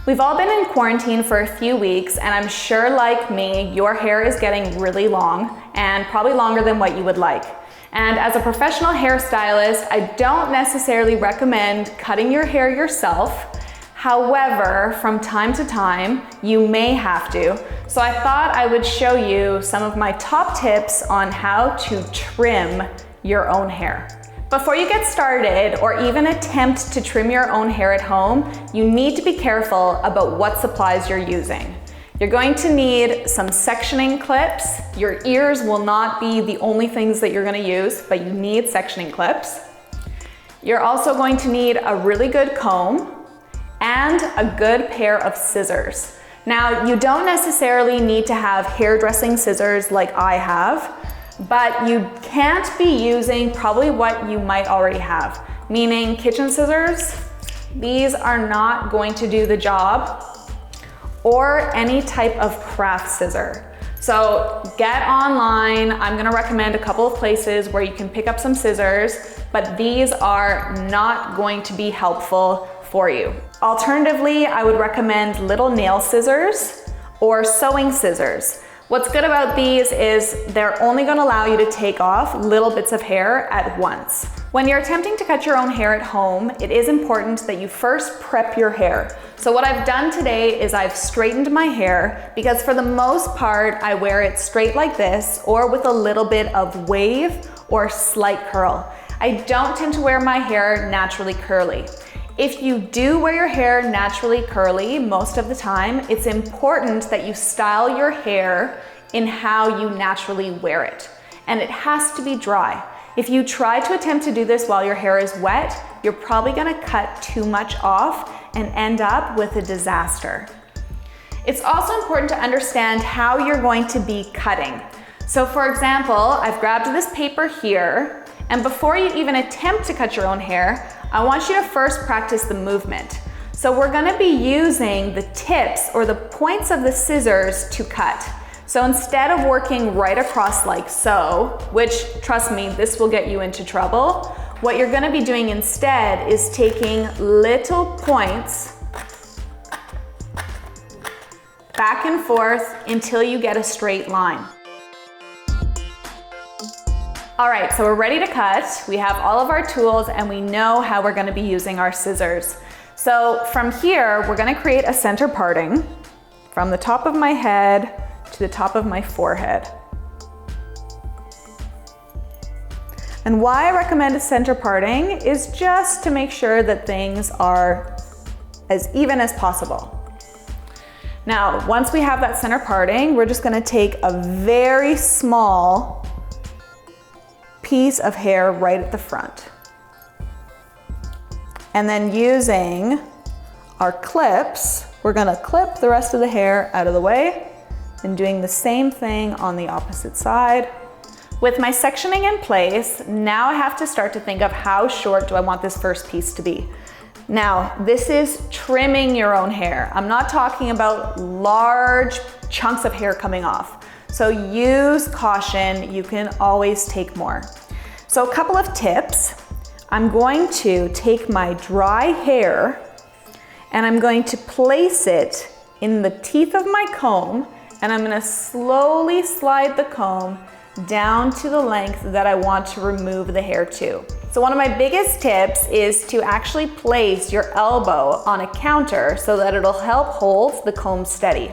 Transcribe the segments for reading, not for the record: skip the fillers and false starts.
We've all been in quarantine for a few weeks, and I'm sure, like me, your hair is getting really long and probably longer than what you would like. And as a professional hairstylist, I don't necessarily recommend cutting your hair yourself. However, from time to time, you may have to. So I thought I would show you some of my top tips on how to trim your own hair. Before you get started or even attempt to trim your own hair at home, you need to be careful about what supplies you're using. You're going to need some sectioning clips. Your ears will not be the only things that you're going to use, but you need sectioning clips. You're also going to need a really good comb and a good pair of scissors. Now, you don't necessarily need to have hairdressing scissors like I have, but you can't be using probably what you might already have, meaning kitchen scissors. These are not going to do the job, or any type of craft scissor. So get online. I'm gonna recommend a couple of places where you can pick up some scissors, but these are not going to be helpful for you. Alternatively, I would recommend little nail scissors or sewing scissors. What's good about these is they're only going to allow you to take off little bits of hair at once. When you're attempting to cut your own hair at home, it is important that you first prep your hair. So what I've done today is I've straightened my hair because for the most part, I wear it straight like this or with a little bit of wave or slight curl. I don't tend to wear my hair naturally curly. If you do wear your hair naturally curly most of the time, it's important that you style your hair in how you naturally wear it. And it has to be dry. If you try to attempt to do this while your hair is wet, you're probably gonna cut too much off and end up with a disaster. It's also important to understand how you're going to be cutting. So for example, I've grabbed this paper here, and before you even attempt to cut your own hair, I want you to first practice the movement. So we're gonna be using the tips or the points of the scissors to cut. So instead of working right across like so, which trust me, this will get you into trouble, what you're gonna be doing instead is taking little points back and forth until you get a straight line. All right, so we're ready to cut. We have all of our tools and we know how we're gonna be using our scissors. So from here, we're gonna create a center parting from the top of my head to the top of my forehead. And why I recommend a center parting is just to make sure that things are as even as possible. Now, once we have that center parting, we're just gonna take a very small piece of hair right at the front. And then using our clips, we're gonna clip the rest of the hair out of the way and doing the same thing on the opposite side. With my sectioning in place, now I have to start to think of how short do I want this first piece to be. Now, this is trimming your own hair. I'm not talking about large chunks of hair coming off. So use caution, you can always take more. So a couple of tips. I'm going to take my dry hair and I'm going to place it in the teeth of my comb, and I'm gonna slowly slide the comb down to the length that I want to remove the hair to. So one of my biggest tips is to actually place your elbow on a counter so that it'll help hold the comb steady.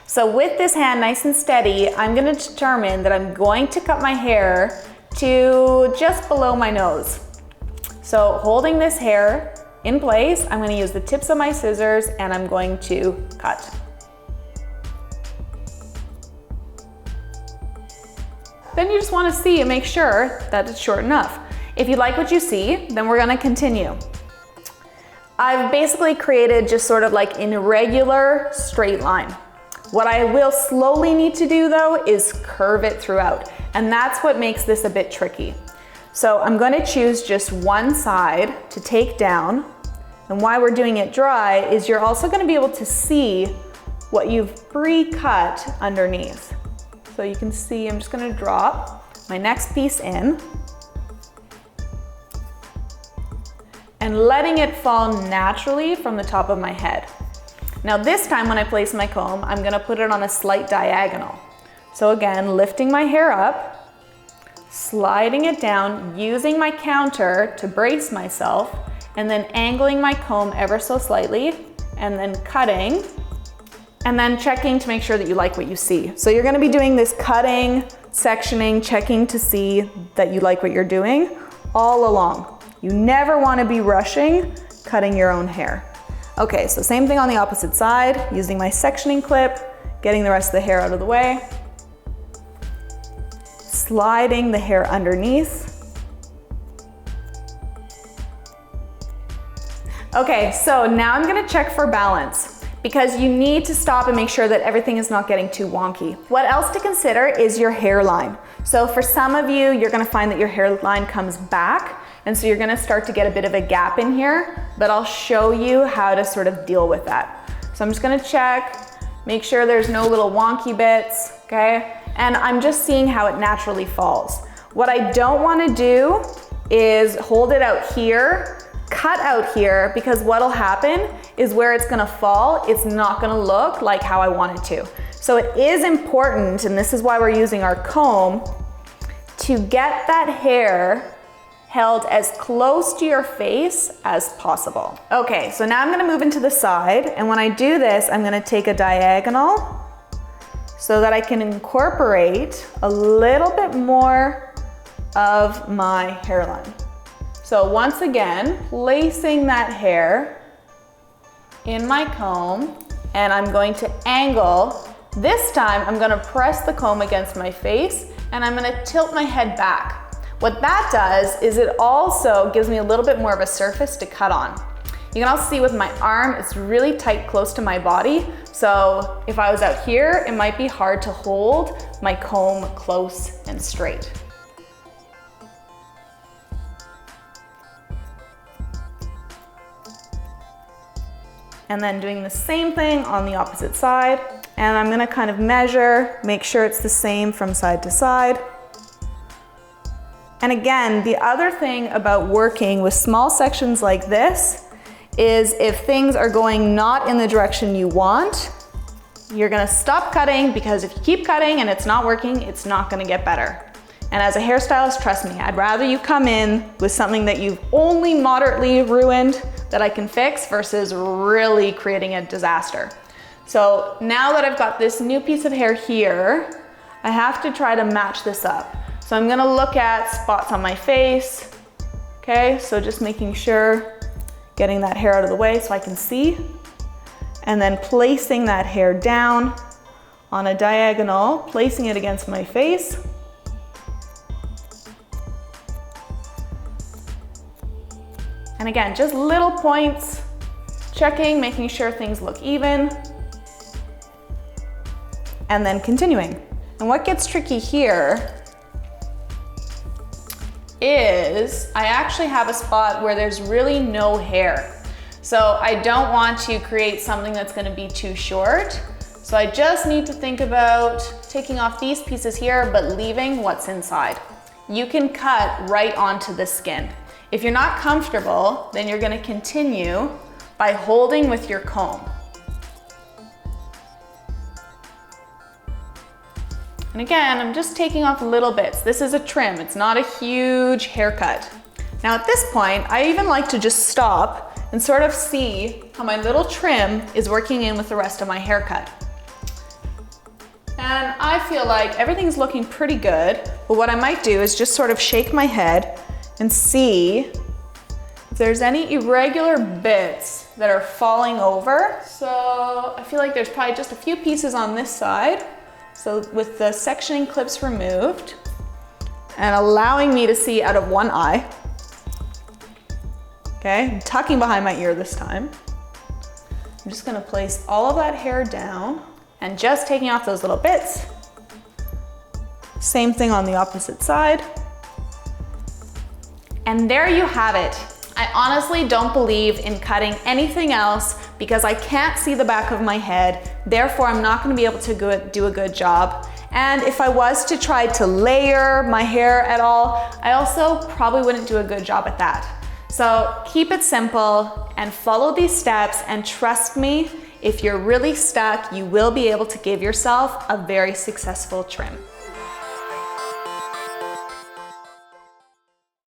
So with this hand nice and steady, I'm gonna determine that I'm going to cut my hair to just below my nose. So holding this hair in place, I'm gonna use the tips of my scissors and I'm going to cut. Then you just wanna see and make sure that it's short enough. If you like what you see, then we're gonna continue. I've basically created just sort of like an irregular straight line. What I will slowly need to do though is curve it throughout, and that's what makes this a bit tricky. So I'm going to choose just one side to take down, and why we're doing it dry is you're also going to be able to see what you've pre-cut underneath. So you can see I'm just going to drop my next piece in and letting it fall naturally from the top of my head. Now this time when I place my comb, I'm gonna put it on a slight diagonal. So again, lifting my hair up, sliding it down, using my counter to brace myself, and then angling my comb ever so slightly, and then cutting, and then checking to make sure that you like what you see. So you're gonna be doing this cutting, sectioning, checking to see that you like what you're doing all along. You never wanna be rushing cutting your own hair. Okay, so same thing on the opposite side, using my sectioning clip, getting the rest of the hair out of the way, sliding the hair underneath. Okay, so now I'm gonna check for balance because you need to stop and make sure that everything is not getting too wonky. What else to consider is your hairline. So for some of you, you're gonna find that your hairline comes back, and so you're gonna start to get a bit of a gap in here, but I'll show you how to sort of deal with that. So I'm just gonna check, make sure there's no little wonky bits, okay? And I'm just seeing how it naturally falls. What I don't wanna do is hold it out here, cut out here, because what'll happen is where it's gonna fall, it's not gonna look like how I want it to. So it is important, and this is why we're using our comb, to get that hair held as close to your face as possible. Okay, so now I'm gonna move into the side, and when I do this, I'm gonna take a diagonal so that I can incorporate a little bit more of my hairline. So once again, placing that hair in my comb, and I'm going to angle. This time, I'm gonna press the comb against my face, and I'm gonna tilt my head back. What that does is it also gives me a little bit more of a surface to cut on. You can also see with my arm, it's really tight close to my body. So if I was out here, it might be hard to hold my comb close and straight. And then doing the same thing on the opposite side. And I'm gonna kind of measure, make sure it's the same from side to side. And again, the other thing about working with small sections like this is if things are going not in the direction you want, you're gonna stop cutting, because if you keep cutting and it's not working, it's not gonna get better. And as a hairstylist, trust me, I'd rather you come in with something that you've only moderately ruined that I can fix versus really creating a disaster. So now that I've got this new piece of hair here, I have to try to match this up. So I'm gonna look at spots on my face, okay? So just making sure, getting that hair out of the way so I can see, and then placing that hair down on a diagonal, placing it against my face. And again, just little points, checking, making sure things look even, and then continuing. And what gets tricky here is I actually have a spot where there's really no hair. So I don't want to create something that's gonna be too short. So I just need to think about taking off these pieces here, but leaving what's inside. You can cut right onto the skin. If you're not comfortable, then you're gonna continue by holding with your comb. And again, I'm just taking off little bits. This is a trim, it's not a huge haircut. Now at this point, I even like to just stop and sort of see how my little trim is working in with the rest of my haircut. And I feel like everything's looking pretty good, but what I might do is just sort of shake my head and see if there's any irregular bits that are falling over. So I feel like there's probably just a few pieces on this side. So with the sectioning clips removed and allowing me to see out of one eye, okay, I'm tucking behind my ear this time. I'm just gonna place all of that hair down and just taking off those little bits. Same thing on the opposite side. And there you have it. I honestly don't believe in cutting anything else because I can't see the back of my head. Therefore, I'm not gonna be able to do a good job. And if I was to try to layer my hair at all, I also probably wouldn't do a good job at that. So keep it simple and follow these steps, and trust me, If you're really stuck, you will be able to give yourself a very successful trim.